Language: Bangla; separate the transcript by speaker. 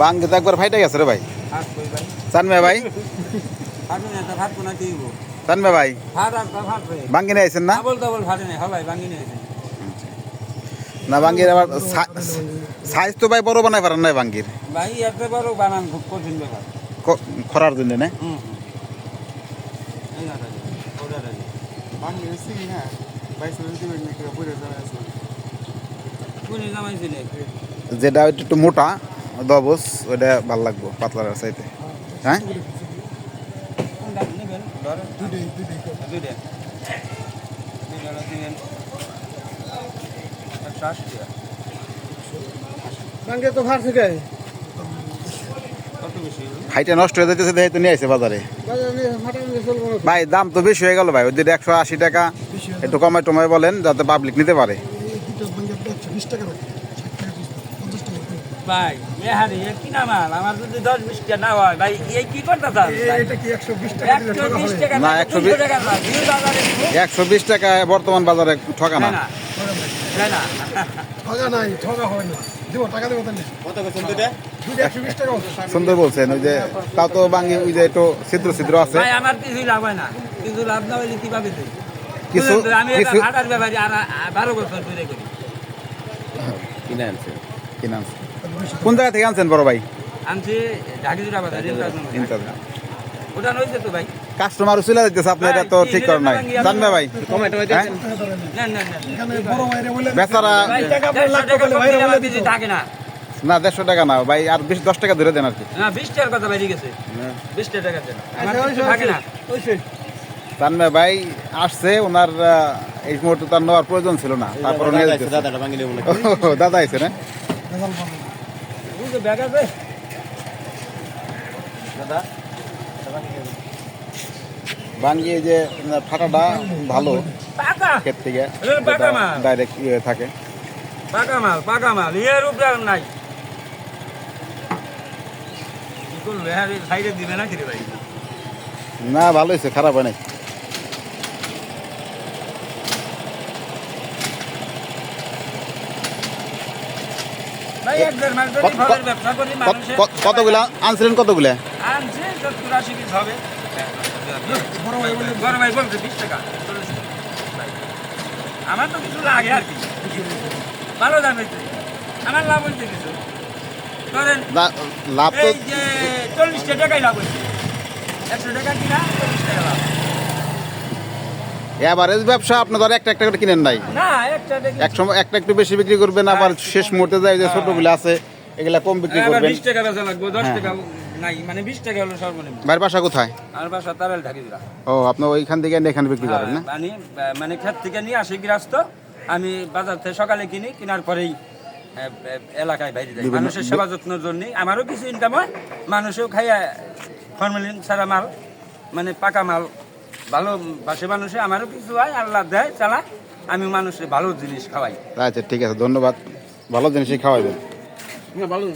Speaker 1: বাঙ্গি তো একবার ফাইটে গেছে রে ভাই। চানমে ভাই, চানমে ভাই বাঙ্গি নিয়ে আইছেন না? না বাঙ্গির আবার সাইজ তো ভাই বড় বানাই পারেন না বাঙ্গির
Speaker 2: ভাই এত বড় বানান খুব কঠিন ব্যাপার
Speaker 1: খরার জন্য না। যেটা একটু মোটা দবস ওইটা ভালো লাগবো পাতলার চাইতে। হ্যাঁ হাইটা নষ্ট হয়ে যাইতেছে দেখে তো নিয়ে আসে বাজারে। ভাই দাম তো বেশি হয়ে গেল ভাই, ওই 180 টাকা একটু কমায় টমায় বলেন যাতে পাবলিক নিতে পারে।
Speaker 2: ভাই এহারে কি না মাল আমার যদি 10-20 টাকা না হয় ভাই এই কি করতে চান?
Speaker 3: এটা কি 120 টাকা দিলে ঠকা
Speaker 1: না 120 টাকা বর্তমান বাজারে ঠকা না।
Speaker 3: ঠকা নাই, ঠকা হয় না। দেব টাকা দেব তাহলে কত কত দুইটা 120 টাকা
Speaker 1: সুন্দর বলছেন। ওই যে তাও তো বাঙ্গি ওই যে একটু ছিদ্র ছিদ্র আছে।
Speaker 2: ভাই আমার কিছু লাভ হয় না, কিন্তু লাভ না হইলে কিভাবে দেই?
Speaker 1: কিছু
Speaker 2: আমি এটা হাটার ব্যাপারে আর 12 বছর ধরে করি।
Speaker 1: কিনে আনছেন কোন জায়গা থেকে আনছেন বড় ভাই?
Speaker 2: আনছি ঢাকিজুরা বাজার
Speaker 1: ইন্টারনেট
Speaker 2: ওটা নইছে তো ভাই।
Speaker 1: কাস্টমার চলে যাইতেছে, আপনি এটা তো ঠিক করেন নাই জানবে ভাই। হ্যাঁ?
Speaker 2: না না
Speaker 3: এখানে বড় ভাইরে বলে
Speaker 1: বেচারা
Speaker 2: ভাই টাকা লাগবে বলে ভাইরা বলে দিতে থাকে না।
Speaker 1: না 150 টাকা না ভাই, আর 10 টাকা ধরে দেন আর কি।
Speaker 2: না 20 টাকার কথা বাইরে গেছে, 20 টাকা দেন আমার কিছু থাকে না।
Speaker 1: জানবে ভাই আসছে, ওনার এই মুহূর্তে তার নেওয়ার প্রয়োজন ছিল না, তারপর নিয়ে যাচ্ছে। দাদা আইছে না
Speaker 2: বুঝে ব্যাগ আছে দাদা
Speaker 1: বাঙ্গি এই যে ফাটাটা ভালো
Speaker 2: পাকা
Speaker 1: ক্ষেত থেকে
Speaker 2: পাকা মাল,
Speaker 1: ডাইরেক্ট থাকে।
Speaker 2: পাকা মাল এর উপরে আর নাই। কি করবে আর সাইডে দিবে না কি রে ভাই?
Speaker 1: না ভালো হয়েছে, খারাপ হয় নাই।
Speaker 2: ভাই এক দেড় মাস ধরে ফলের ব্যবসা করি মানুষের।
Speaker 1: কতগুলা আনছিলেন? কতগুলা
Speaker 2: আনছে 70-80 পিস হবে। বড় ভাই বলছে 20 টাকা। আমার তো কিছু লাগে আর কি, ভালো দাম হয়েছে আমার লাভ হয়েছে কিছু ধরেন।
Speaker 1: লাভ তো
Speaker 2: এই যে 40 টাকাই লাভ হয়েছে, 100 টাকা কিনা 40 টাকা লাভ।
Speaker 1: এভারেজ ব্যবসা আপনি ধর একটা একটা করে কিনেন নাই,
Speaker 2: না একটা
Speaker 1: এক সময় একটা একটু বেশি বিক্রি করবেন, আবার শেষ মুহূর্তে যায় যে ছোটগুলো আছে এগুলা কম বিক্রি করবেন।
Speaker 2: 20 টাকা বেচা লাগবে, 10 টাকা নাই, মানে 20 টাকা হলো সর্বনিম্ন।
Speaker 1: ভাইয়ের বাসা কোথায়?
Speaker 2: আমার বাসা তারাল ঢাকিজুরা।
Speaker 1: ও আপনি ওইখান থেকে এখানে বিক্রি করেন না?
Speaker 2: মানে ক্ষেত থেকে নিয়ে আসি গৃহস্থ, আমি বাজার থেকে সকালে কিনি, কেনার পরেই এলাকায় বাইরে যাই মানুষের সেবা যত্নের জন্য। আমারও কিছু ইনকাম হয়, মানুষও খাইয়া ফরমালিন ছাড়া মাল, মানে পাকা মাল ভালো বাসে মানুষে, আমারও কিছু হয়, আল্লাহ দেয় চালায়, আমি মানুষের ভালো জিনিস খাওয়াই।
Speaker 1: আচ্ছা ঠিক আছে, ধন্যবাদ। ভালো জিনিসই খাওয়াইবেন।
Speaker 2: ভালো